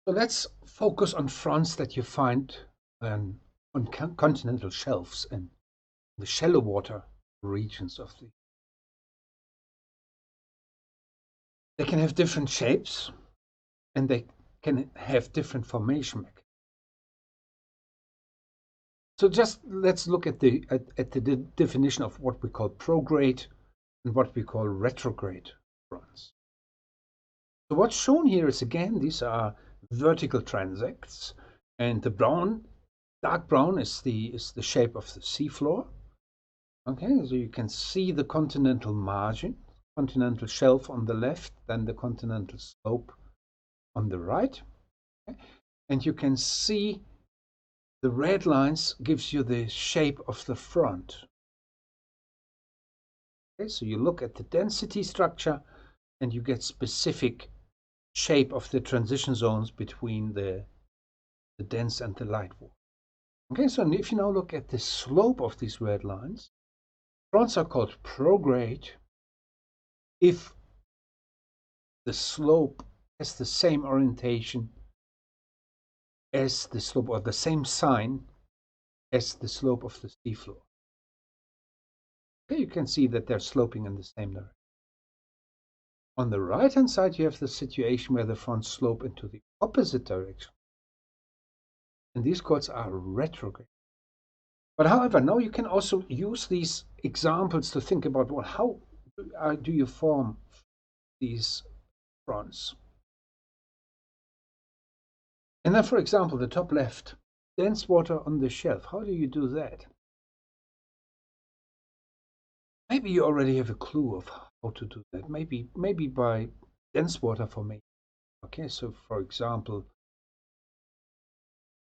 So let's focus on fronts that you find on continental shelves and the shallow water regions of the. They can have different shapes and they can have different formation. So just let's look at the definition of what we call prograde and what we call retrograde fronts. So what's shown here is, again, these are vertical transects, and the brown, dark brown, is the shape of the seafloor. Okay, so you can see the continental margin, continental shelf on the left, then the continental slope on the right. Okay? And you can see the red lines gives you the shape of the front. Okay, so you look at the density structure and you get specific shape of the transition zones between the dense and the light water. Okay, so if you now look at the slope of these red lines, fronts are called prograde if the slope has the same orientation as the slope, or the same sign as the slope of the seafloor. Okay, you can see that they're sloping in the same direction. On the right-hand side, you have the situation where the fronts slope into the opposite direction. And these chords are retrograde. But however, now you can also use these examples to think about, well, how do you form these fronts? And then, for example, the top left, dense water on the shelf. How do you do that? Maybe you already have a clue of how to do that. Maybe by dense water formation. Okay, so for example,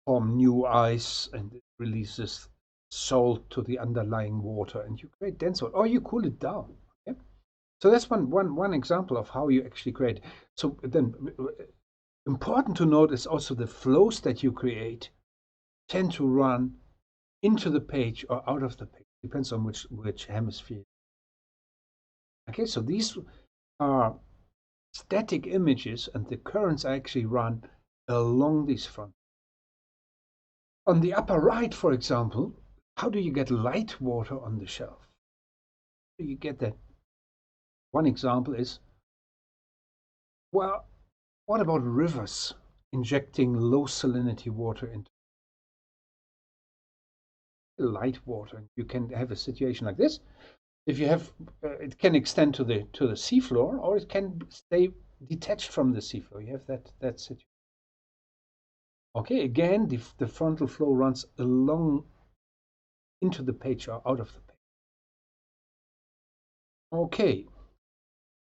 form new ice and it releases salt to the underlying water, and you create dense water, or you cool it down. Okay? So that's one example of how you actually create. So then, important to note is also the flows that you create tend to run into the page or out of the page. Depends on which hemisphere. Okay, so these are static images, and the currents actually run along these fronts. On the upper right, for example, how do you get light water on the shelf? How do you get that? One example is, well, what about rivers injecting low salinity water into light water? You can have a situation like this. If you have, it can extend to the seafloor, or it can stay detached from the seafloor. You have that situation. Okay, again, the frontal flow runs along into the page or out of the page. Okay,